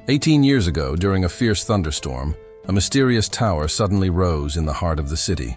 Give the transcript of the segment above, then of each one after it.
18 years ago, during a fierce thunderstorm, a mysterious tower suddenly rose in the heart of the city.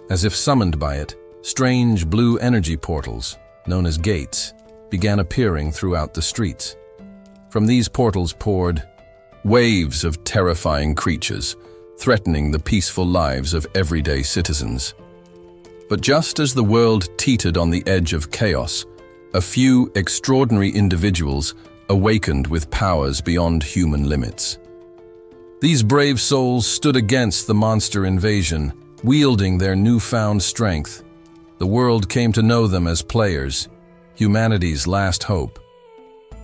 As if summoned by it, strange blue energy portals, known as gates, began appearing throughout the streets. From these portals poured waves of terrifying creatures, threatening the peaceful lives of everyday citizens. But just as the world teetered on the edge of chaos, a few extraordinary individuals awakened with powers beyond human limits. These brave souls stood against the monster invasion, wielding their newfound strength. The world came to know them as players, humanity's last hope.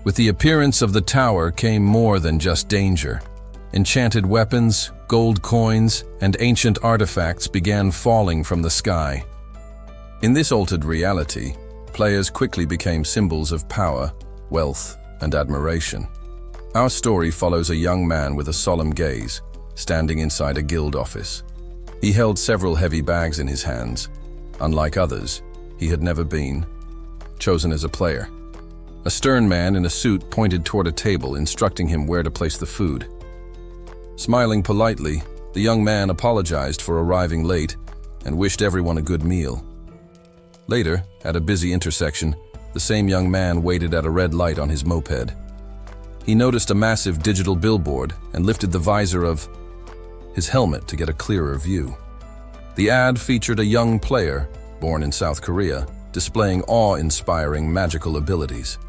With the appearance of the tower came more than just danger. Enchanted weapons, gold coins, and ancient artifacts began falling from the sky. In this altered reality, players quickly became symbols of power, wealth, and admiration. Our story follows a young man with a solemn gaze, standing inside a guild office. He held several heavy bags in his hands. Unlike others, he had never been chosen as a player. A stern man in a suit pointed toward a table, instructing him where to place the food. Smiling politely, the young man apologized for arriving late and wished everyone a good meal. Later, at a busy intersection, the same young man waited at a red light on his moped. He noticed a massive digital billboard and lifted the visor of his helmet to get a clearer view. The ad featured a young player, born in South Korea, displaying awe-inspiring magical abilities.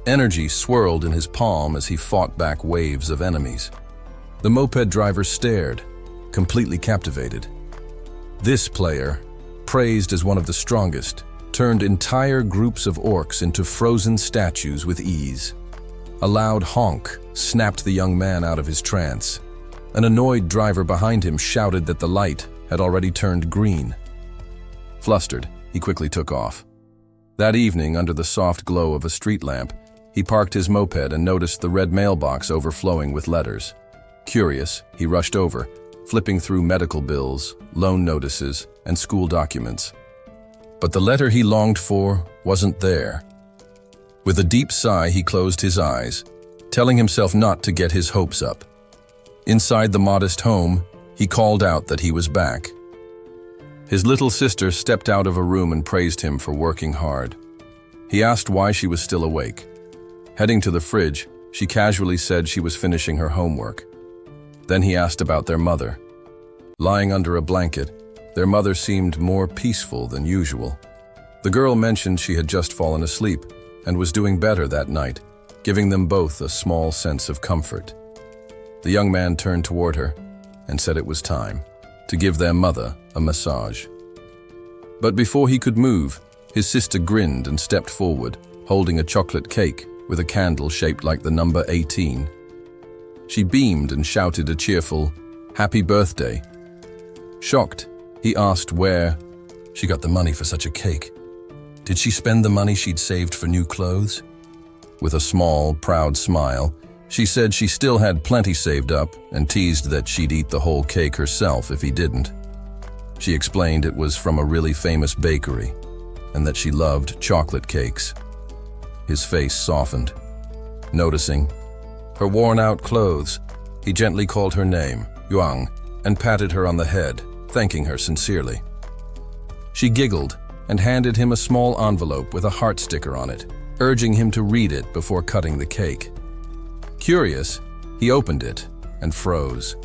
Energy swirled in his palm as he fought back waves of enemies. The moped driver stared, completely captivated. This player, praised as one of the strongest, turned entire groups of orcs into frozen statues with ease. A loud honk snapped the young man out of his trance. An annoyed driver behind him shouted that the light had already turned green. Flustered, he quickly took off. That evening, under the soft glow of a street lamp, he parked his moped and noticed the red mailbox overflowing with letters. Curious, he rushed over, flipping through medical bills, loan notices, and school documents. But the letter he longed for wasn't there. With a deep sigh, he closed his eyes, telling himself not to get his hopes up. Inside the modest home, he called out that he was back. His little sister stepped out of a room and praised him for working hard. He asked why she was still awake. Heading to the fridge, she casually said she was finishing her homework. Then he asked about their mother. Lying under a blanket, their mother seemed more peaceful than usual. The girl mentioned she had just fallen asleep and was doing better that night, giving them both a small sense of comfort. The young man turned toward her and said it was time to give their mother a massage. But before he could move, his sister grinned and stepped forward, holding a chocolate cake with a candle shaped like the number 18. She beamed and shouted a cheerful, "Happy birthday." Shocked, he asked where she got the money for such a cake. Did she spend the money she'd saved for new clothes? With a small, proud smile, she said she still had plenty saved up and teased that she'd eat the whole cake herself if he didn't. She explained it was from a really famous bakery and that she loved chocolate cakes. His face softened. Noticing her worn-out clothes, he gently called her name, Yuang, and patted her on the head, thanking her sincerely. She giggled and handed him a small envelope with a heart sticker on it, urging him to read it before cutting the cake. Curious, he opened it and froze.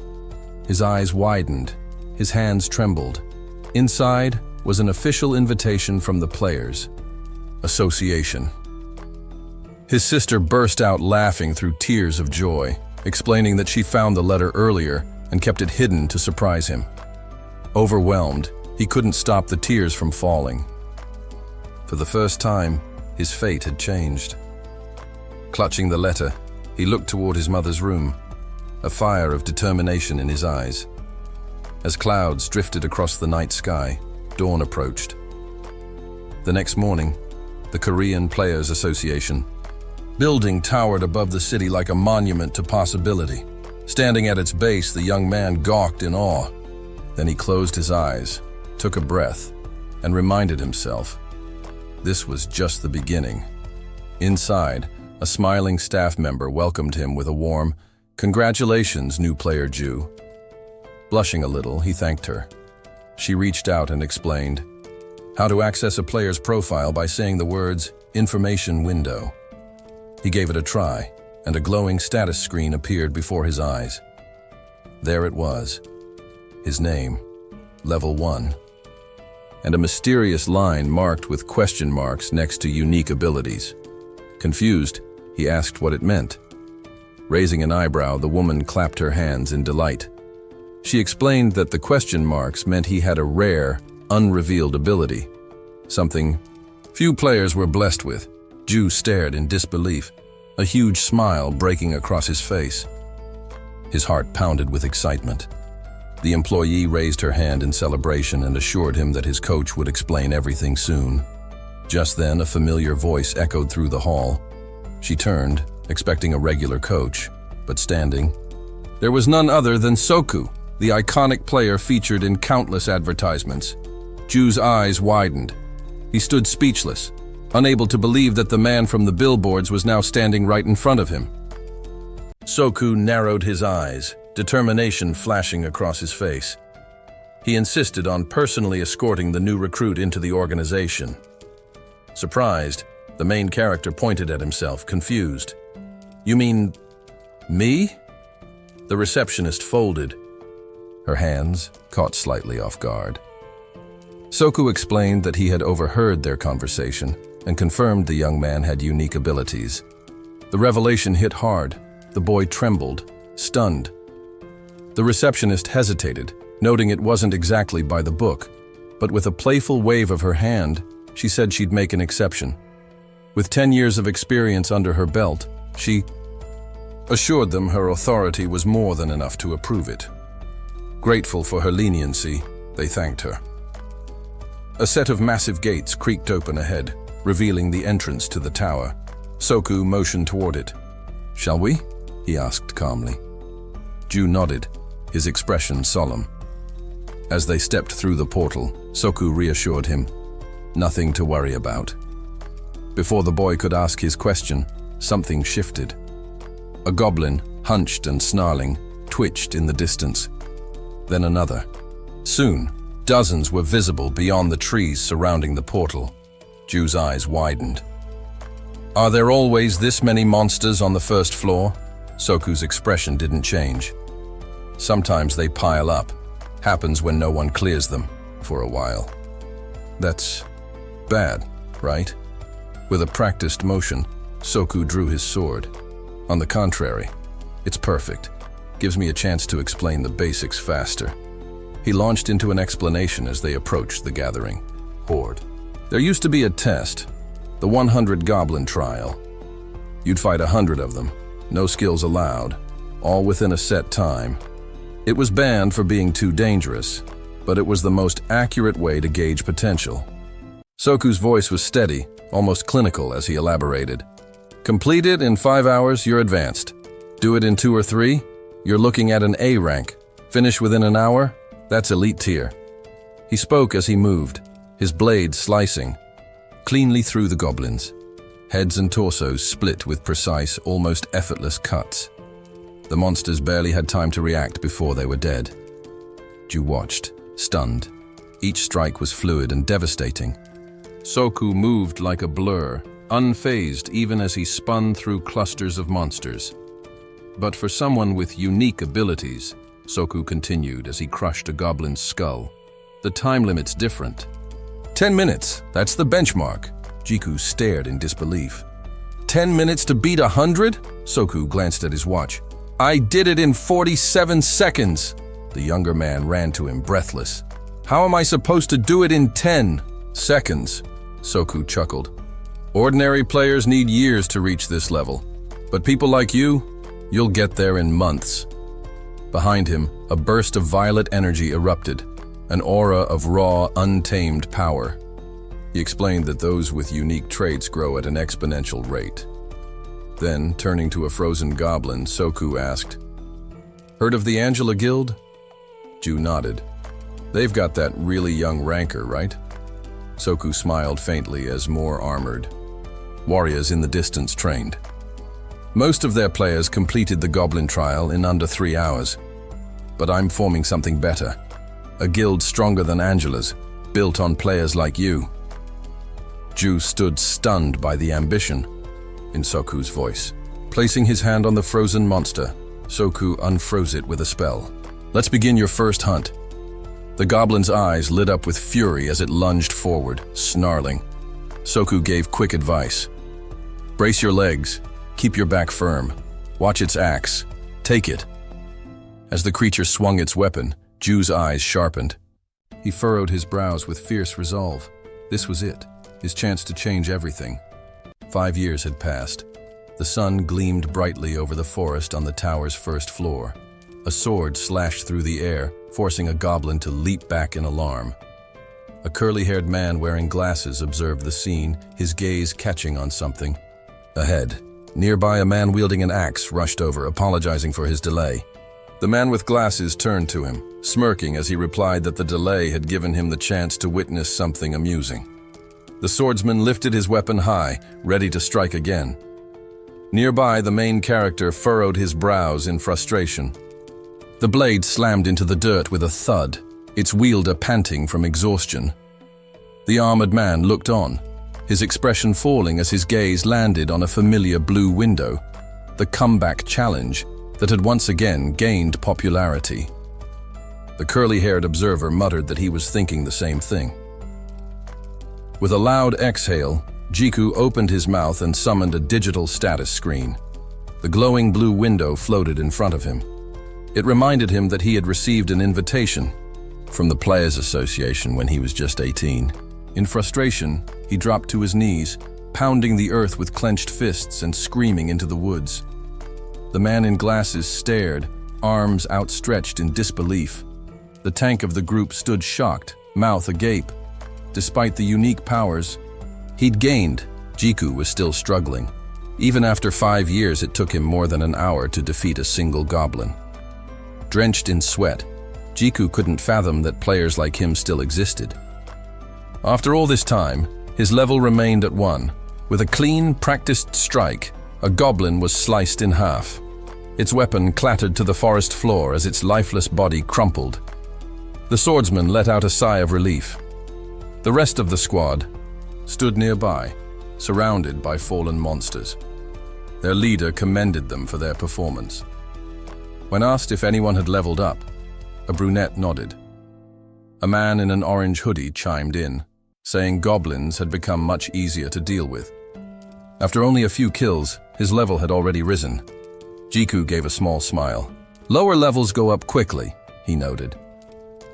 His eyes widened, his hands trembled. Inside was an official invitation from the Players Association. His sister burst out laughing through tears of joy, explaining that she found the letter earlier and kept it hidden to surprise him. Overwhelmed, he couldn't stop the tears from falling. For the first time, his fate had changed. Clutching the letter, he looked toward his mother's room, a fire of determination in his eyes. As clouds drifted across the night sky, dawn approached. The next morning, the Korean Players Association building towered above the city like a monument to possibility. Standing at its base, the young man gawked in awe. Then he closed his eyes, took a breath, and reminded himself, this was just the beginning. Inside, A smiling staff member welcomed him with a warm, "Congratulations, new player Ju." Blushing a little, he thanked her. She reached out and explained how to access a player's profile by saying the words, "Information window." He gave it a try, and a glowing status screen appeared before his eyes. There it was. His name, Level 1. And a mysterious line marked with question marks next to unique abilities. Confused, he asked what it meant. Raising an eyebrow, the woman clapped her hands in delight. She explained that the question marks meant he had a rare, unrevealed ability. Something few players were blessed with. Ju stared in disbelief, a huge smile breaking across his face. His heart pounded with excitement. The employee raised her hand in celebration and assured him that his coach would explain everything soon. Just then, a familiar voice echoed through the hall. She turned, expecting a regular coach, but standing, there was none other than Soku, the iconic player featured in countless advertisements. Ju's eyes widened. He stood speechless, unable to believe that the man from the billboards was now standing right in front of him. Soku narrowed his eyes, determination flashing across his face. He insisted on personally escorting the new recruit into the organization. Surprised, the main character pointed at himself, confused. "You mean me?" The receptionist folded. Her hands caught slightly off guard. Soku explained that he had overheard their conversation and confirmed the young man had unique abilities. The revelation hit hard. The boy trembled, stunned. The receptionist hesitated, noting it wasn't exactly by the book, but with a playful wave of her hand, she said she'd make an exception. With 10 years of experience under her belt, she assured them her authority was more than enough to approve it. Grateful for her leniency, they thanked her. A set of massive gates creaked open ahead, revealing the entrance to the tower. Soku motioned toward it. "Shall we?" he asked calmly. Ju nodded, his expression solemn. As they stepped through the portal, Soku reassured him, nothing to worry about. Before the boy could ask his question, something shifted. A goblin, hunched and snarling, twitched in the distance. Then another. Soon, dozens were visible beyond the trees surrounding the portal. Ju's eyes widened. "Are there always this many monsters on the first floor?" Soku's expression didn't change. "Sometimes they pile up. Happens when no one clears them, for a while." "That's bad, right?" With a practiced motion, Soku drew his sword. "On the contrary, it's perfect. Gives me a chance to explain the basics faster." He launched into an explanation as they approached the gathering horde. There used to be a test, the 100 goblin trial. You'd fight 100 of them, no skills allowed, all within a set time. It was banned for being too dangerous, but it was the most accurate way to gauge potential. Soku's voice was steady, almost clinical as he elaborated. "Complete it in 5 hours, you're advanced. Do it in 2 or 3, you're looking at an A rank. Finish within an hour, that's elite tier." He spoke as he moved, his blade slicing cleanly through the goblins. Heads and torsos split with precise, almost effortless cuts. The monsters barely had time to react before they were dead. Ju watched, stunned. Each strike was fluid and devastating. Soku moved like a blur, unfazed even as he spun through clusters of monsters. But for someone with unique abilities, Soku continued as he crushed a goblin's skull. The time limit's different. 10 minutes, that's the benchmark. Jiku stared in disbelief. 10 minutes to beat 100? Soku glanced at his watch. "I did it in 47 seconds. The younger man ran to him, breathless. "How am I supposed to do it in 10 seconds? Soku chuckled. "Ordinary players need years to reach this level. But people like you, you'll get there in months." Behind him, a burst of violet energy erupted, an aura of raw, untamed power. He explained that those with unique traits grow at an exponential rate. Then, turning to a frozen goblin, Soku asked, "Heard of the Angela Guild?" Ju nodded. "They've got that really young ranker, right?" Soku smiled faintly as more armored warriors in the distance trained. Most of their players completed the goblin trial in under 3 hours. But I'm forming something better. A guild stronger than Angela's, built on players like you. Ju stood stunned by the ambition in Soku's voice. Placing his hand on the frozen monster, Soku unfroze it with a spell. Let's begin your first hunt. The goblin's eyes lit up with fury as it lunged forward, snarling. Soku gave quick advice. Brace your legs, keep your back firm, watch its axe, take it. As the creature swung its weapon, Ju's eyes sharpened. He furrowed his brows with fierce resolve. This was it, his chance to change everything. 5 years had passed. The sun gleamed brightly over the forest on the tower's first floor. A sword slashed through the air, forcing a goblin to leap back in alarm. A curly-haired man wearing glasses observed the scene, his gaze catching on something. Ahead, nearby, a man wielding an axe rushed over, apologizing for his delay. The man with glasses turned to him, smirking as he replied that the delay had given him the chance to witness something amusing. The swordsman lifted his weapon high, ready to strike again. Nearby, the main character furrowed his brows in frustration. The blade slammed into the dirt with a thud, its wielder panting from exhaustion. The armored man looked on, his expression falling as his gaze landed on a familiar blue window, the comeback challenge that had once again gained popularity. The curly-haired observer muttered that he was thinking the same thing. With a loud exhale, Jiku opened his mouth and summoned a digital status screen. The glowing blue window floated in front of him. It reminded him that he had received an invitation from the Players Association when he was just 18. In frustration, he dropped to his knees, pounding the earth with clenched fists and screaming into the woods. The man in glasses stared, arms outstretched in disbelief. The tank of the group stood shocked, mouth agape. Despite the unique powers he'd gained, Jiku was still struggling. Even after 5 years, it took him more than an hour to defeat a single goblin. Drenched in sweat, Jiku couldn't fathom that players like him still existed. After all this time, his level remained at 1. With a clean, practiced strike, a goblin was sliced in half. Its weapon clattered to the forest floor as its lifeless body crumpled. The swordsman let out a sigh of relief. The rest of the squad stood nearby, surrounded by fallen monsters. Their leader commended them for their performance. When asked if anyone had leveled up, a brunette nodded. A man in an orange hoodie chimed in, saying goblins had become much easier to deal with. After only a few kills, his level had already risen. Jiku gave a small smile. Lower levels go up quickly, he noted.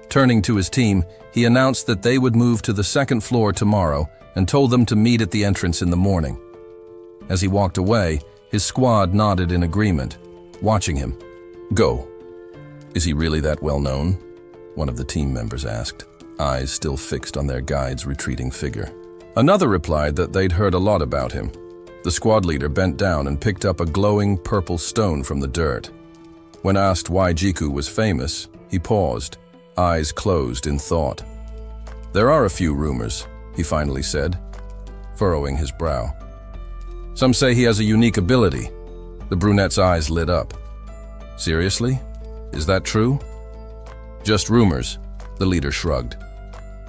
Turning to his team, he announced that they would move to the second floor tomorrow and told them to meet at the entrance in the morning. As he walked away, his squad nodded in agreement, watching him. Go. Is he really that well known? One of the team members asked, eyes still fixed on their guide's retreating figure. Another replied that they'd heard a lot about him. The squad leader bent down and picked up a glowing purple stone from the dirt. When asked why Jiku was famous, he paused, eyes closed in thought. There are a few rumors, he finally said, furrowing his brow. Some say he has a unique ability. The brunette's eyes lit up. Seriously? Is that true? Just rumors, the leader shrugged.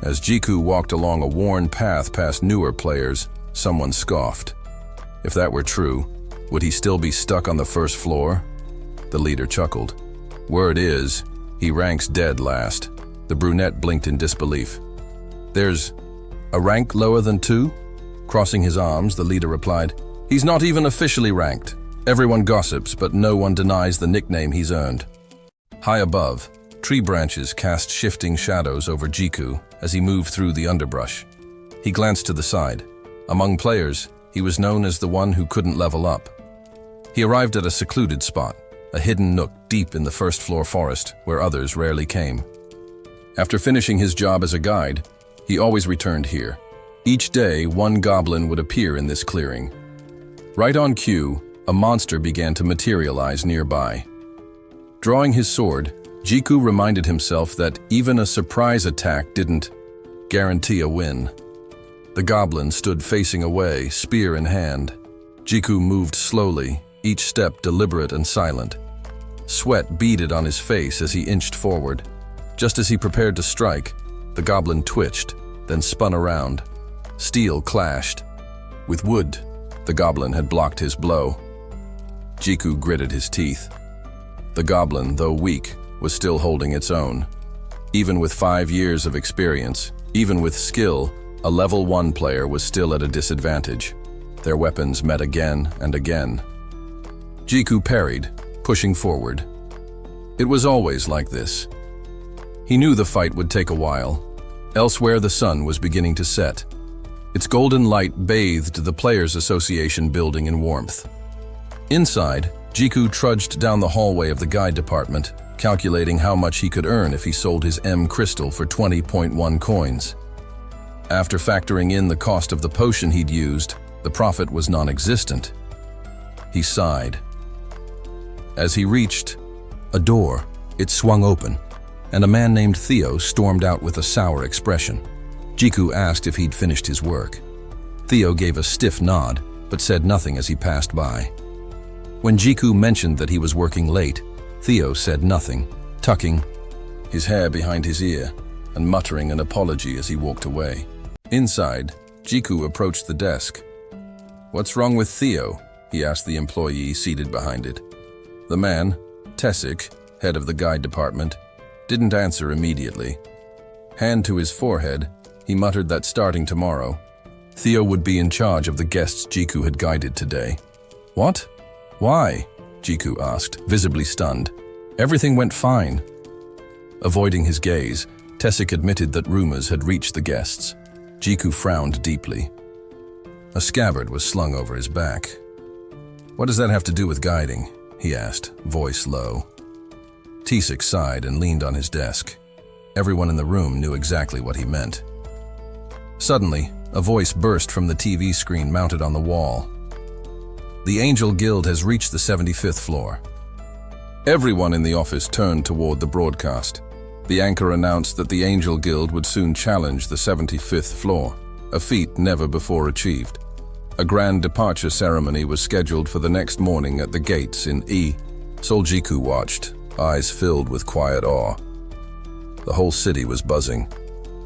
As Jiku walked along a worn path past newer players, someone scoffed. If that were true, would he still be stuck on the first floor? The leader chuckled. Word is, he ranks dead last. The brunette blinked in disbelief. There's a rank lower than 2? Crossing his arms, the leader replied, he's not even officially ranked. Everyone gossips, but no one denies the nickname he's earned. High above, tree branches cast shifting shadows over Jiku as he moved through the underbrush. He glanced to the side. Among players, he was known as the one who couldn't level up. He arrived at a secluded spot, a hidden nook deep in the first-floor forest where others rarely came. After finishing his job as a guide, he always returned here. Each day, one goblin would appear in this clearing. Right on cue, a monster began to materialize nearby. Drawing his sword, Jiku reminded himself that even a surprise attack didn't guarantee a win. The goblin stood facing away, spear in hand. Jiku moved slowly, each step deliberate and silent. Sweat beaded on his face as he inched forward. Just as he prepared to strike, the goblin twitched, then spun around. Steel clashed. With wood, the goblin had blocked his blow. Jiku gritted his teeth. The goblin, though weak, was still holding its own. Even with 5 years of experience, even with skill, a level 1 player was still at a disadvantage. Their weapons met again and again. Jiku parried, pushing forward. It was always like this. He knew the fight would take a while. Elsewhere, the sun was beginning to set. Its golden light bathed the Players Association building in warmth. Inside, Jiku trudged down the hallway of the guide department, calculating how much he could earn if he sold his M crystal for 20.1 coins. After factoring in the cost of the potion he'd used, the profit was non-existent. He sighed. As he reached a door, it swung open, and a man named Theo stormed out with a sour expression. Jiku asked if he'd finished his work. Theo gave a stiff nod, but said nothing as he passed by. When Jiku mentioned that he was working late, Theo said nothing, tucking his hair behind his ear and muttering an apology as he walked away. Inside, Jiku approached the desk. "What's wrong with Theo?" he asked the employee seated behind it. The man, Tessik, head of the guide department, didn't answer immediately. Hand to his forehead, he muttered that starting tomorrow, Theo would be in charge of the guests Jiku had guided today. "What? Why?" Jiku asked, visibly stunned. "Everything went fine." Avoiding his gaze, Tessik admitted that rumors had reached the guests. Jiku frowned deeply. A scabbard was slung over his back. "What does that have to do with guiding?" he asked, voice low. Tessik sighed and leaned on his desk. Everyone in the room knew exactly what he meant. Suddenly, a voice burst from the TV screen mounted on the wall. "The Angel Guild has reached the 75th floor." Everyone in the office turned toward the broadcast. The anchor announced that the Angel Guild would soon challenge the 75th floor, a feat never before achieved. A grand departure ceremony was scheduled for the next morning at the gates in E. Jiku watched, eyes filled with quiet awe. The whole city was buzzing.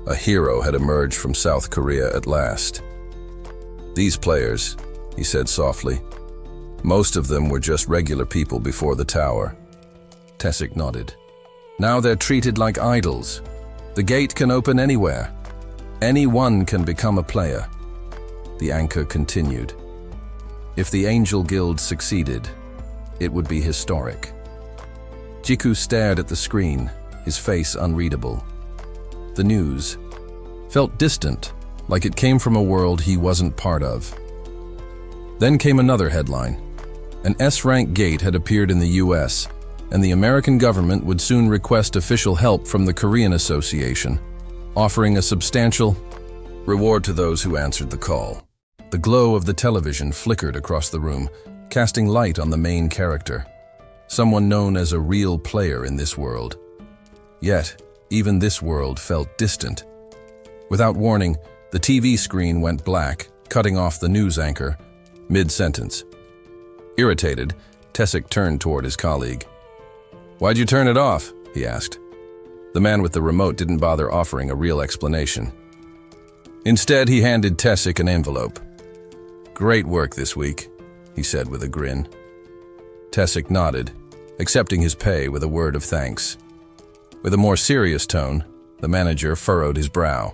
A hero had emerged from South Korea at last. "These players," he said softly, "most of them were just regular people before the tower." Tessik nodded. "Now they're treated like idols. The gate can open anywhere. Anyone can become a player." The anchor continued. If the Angel Guild succeeded, it would be historic. Jiku stared at the screen, his face unreadable. The news felt distant, like it came from a world he wasn't part of. Then came another headline. An S-rank gate had appeared in the US, and the American government would soon request official help from the Korean Association, offering a substantial reward to those who answered the call. The glow of the television flickered across the room, casting light on the main character, someone known as a real player in this world. Yet, even this world felt distant. Without warning, the TV screen went black, cutting off the news anchor mid-sentence. Irritated, Tessik turned toward his colleague. "Why'd you turn it off?" he asked. The man with the remote didn't bother offering a real explanation. Instead, he handed Tessik an envelope. "Great work this week," he said with a grin. Tessik nodded, accepting his pay with a word of thanks. With a more serious tone, the manager furrowed his brow.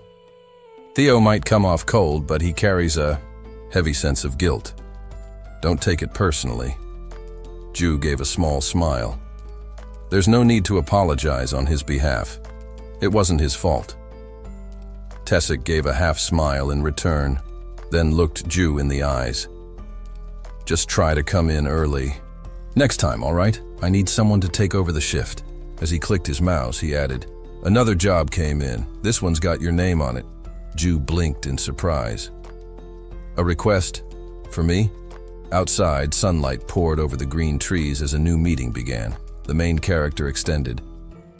"Theo might come off cold, but he carries a heavy sense of guilt. Don't take it personally." Ju gave a small smile. "There's no need to apologize on his behalf. It wasn't his fault." Tessik gave a half-smile in return, then looked Ju in the eyes. "Just try to come in early. Next time, all right? I need someone to take over the shift." As he clicked his mouse, he added, "Another job came in. This one's got your name on it." Ju blinked in surprise. "A request? For me?" Outside, sunlight poured over the green trees as a new meeting began. The main character extended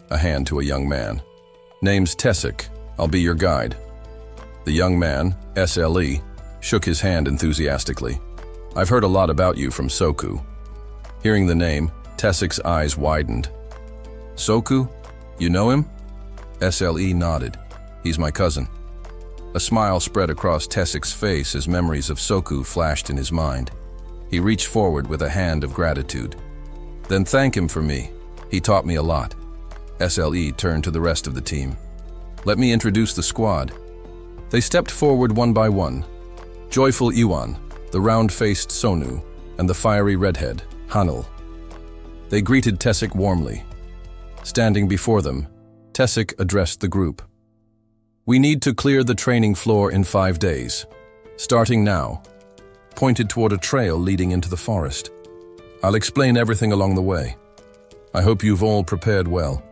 a hand to a young man. "Name's Tessik. I'll be your guide." The young man, SLE, shook his hand enthusiastically. "I've heard a lot about you from Soku." Hearing the name, Tessik's eyes widened. Soku? You know him? SLE nodded. He's my cousin. A smile spread across Tessik's face as memories of Soku flashed in his mind. He reached forward with a hand of gratitude. Then thank him for me. He taught me a lot. SLE turned to the rest of the team. Let me introduce the squad. They stepped forward one by one. Joyful Iwan, the round-faced Sonu, and the fiery redhead, Hanul. They greeted Tessik warmly. Standing before them, Tessik addressed the group. We need to clear the training floor in 5 days. Starting now, pointed toward a trail leading into the forest. I'll explain everything along the way. I hope you've all prepared well.